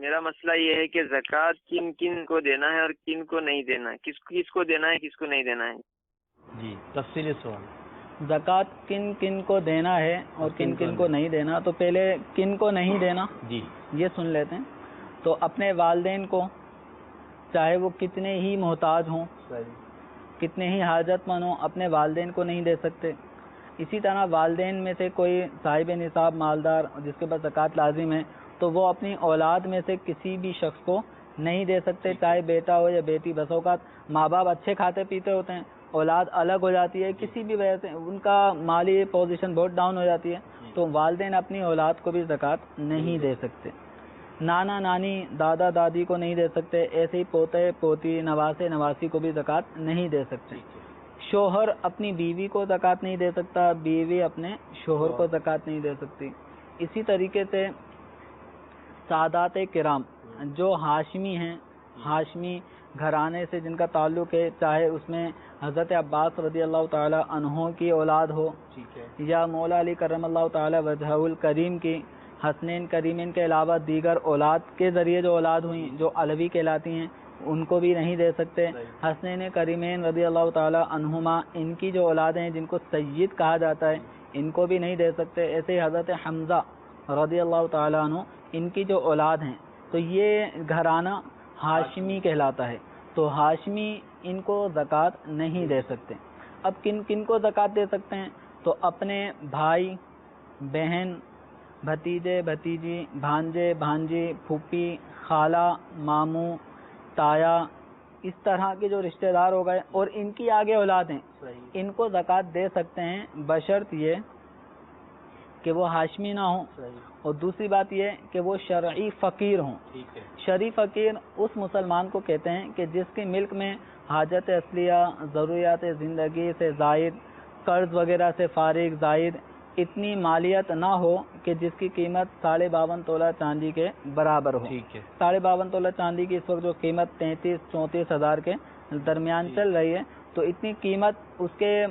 میرا مسئلہ یہ ہے کہ زکوٰۃ کن کن کو دینا ہے اور کن کو نہیں دینا، کس کو دینا ہے کس کو نہیں دینا ہے؟ جی تفصیلی سوال. زکوٰۃ کن کن کو دینا ہے اور کن کن کو نہیں دینا. تو پہلے کن کو نہیں دینا جی یہ سن لیتے ہیں. تو اپنے والدین کو، چاہے وہ کتنے ہی محتاج ہوں، کتنے ہی حاجت مند ہوں، اپنے والدین کو نہیں دے سکتے. اسی طرح والدین میں سے کوئی صاحب نصاب مالدار جس کے پاس زکوٰۃ لازم ہے تو وہ اپنی اولاد میں سے کسی بھی شخص کو نہیں دے سکتے، چاہے بیٹا ہو یا بیٹی. بس اوقات ماں باپ اچھے کھاتے پیتے ہوتے ہیں، اولاد الگ ہو جاتی ہے، کسی بھی وجہ سے ان کا مالی پوزیشن بہت ڈاؤن ہو جاتی ہے، تو والدین اپنی اولاد کو بھی زکوٰۃ نہیں دے سکتے. نانا نانی دادا دادی کو نہیں دے سکتے، ایسے ہی پوتے پوتی نواسے نواسی کو بھی زکوٰۃ نہیں دے سکتے. شوہر اپنی بیوی کو زکوٰۃ نہیں دے سکتا، بیوی اپنے شوہر کو زکوٰۃ نہیں دے سکتی. اسی طریقے سے سادات کرام جو ہاشمی ہیں، ہاشمی گھرانے سے جن کا تعلق ہے، چاہے اس میں حضرت عباس رضی اللہ تعالی عنہ کی اولاد ہو یا مولا علی کرم اللہ تعالی وجہہ الکریم کی، حسنین کریمین کے علاوہ دیگر اولاد کے ذریعے جو اولاد ہوئیں جو علوی کہلاتی ہیں ان کو بھی نہیں دے سکتے. حسنین کریمین رضی اللہ تعالی عنہما ان کی جو اولادیں ہیں جن کو سید کہا جاتا ہے ان کو بھی نہیں دے سکتے. ایسے ہی حضرت حمزہ رضی اللہ تعالی عنہ ان کی جو اولاد ہیں تو یہ گھرانہ ہاشمی کہلاتا ہے، تو ہاشمی ان کو زکوٰۃ نہیں دے سکتے. اب کن کن کو زکوٰۃ دے سکتے ہیں؟ تو اپنے بھائی بہن بھتیجے بھتیجی بھانجے بھانجی پھوپھی خالہ ماموں تایا، اس طرح کے جو رشتہ دار ہو گئے اور ان کی آگے اولاد ہیں ان کو زکوٰۃ دے سکتے ہیں، بشرط یہ کہ وہ ہاشمی نہ ہوں، اور دوسری بات یہ کہ وہ شرعی فقیر ہوں. شرعی فقیر اس مسلمان کو کہتے ہیں کہ جس کی ملک میں حاجت اصلیہ، ضروریات زندگی سے زائد، قرض وغیرہ سے فارغ زائد اتنی مالیت نہ ہو کہ جس کی قیمت 52.5 تولہ چاندی کے برابر ہو. 52.5 تولہ چاندی کی اس وقت جو قیمت 33-34 ہزار کے درمیان چل رہی ہے، تو اتنی قیمت اس کے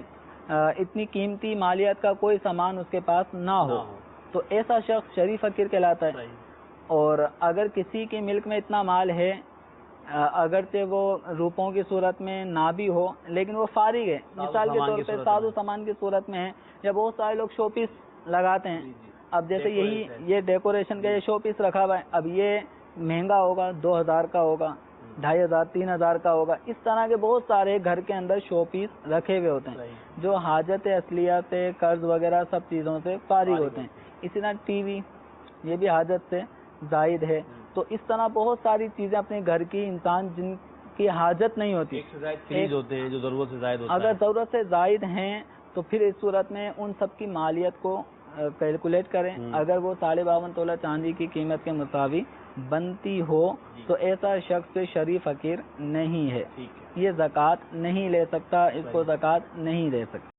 اتنی قیمتی مالیت کا کوئی سامان اس کے پاس نہ ہو تو ایسا شخص شریف فقیر کہلاتا ہے. اور اگر کسی کی ملک میں اتنا مال ہے، اگرچہ وہ روپوں کی صورت میں نہ بھی ہو لیکن وہ فارغ ہے، مثال کے طور پہ ساز و سامان کی صورت میں ہے، یا بہت سارے لوگ شو پیس لگاتے ہیں. اب جیسے یہ ڈیکوریشن کا یہ شو پیس رکھا ہوا ہے، اب یہ مہنگا ہوگا، 2000 کا ہوگا، 2500 3000 کا ہوگا. اس طرح کے بہت سارے گھر کے اندر شو پیس رکھے ہوئے ہوتے ہیں جو حاجت اصلیہ سے قرض وغیرہ سب چیزوں سے فارغ ہوتے ہیں. اسی طرح ٹی وی یہ بھی حاجت سے زائد ہے. تو اس طرح بہت ساری چیزیں اپنے گھر کی انسان جن کی حاجت نہیں ہوتی، فریج ہوتے ہیں جو ضرورت سے زائد ہوتا ہے، اگر ضرورت سے زائد ہیں تو پھر اس صورت میں ان سب کی مالیت کو کیلکولیٹ کریں. اگر وہ 52.5 تولہ چاندی کی قیمت کے مساوی بنتی ہو تو ایسا شخص شریف فقیر نہیں ہے، یہ زکوٰۃ نہیں لے سکتا، اس کو زکوٰۃ نہیں دے سکتا.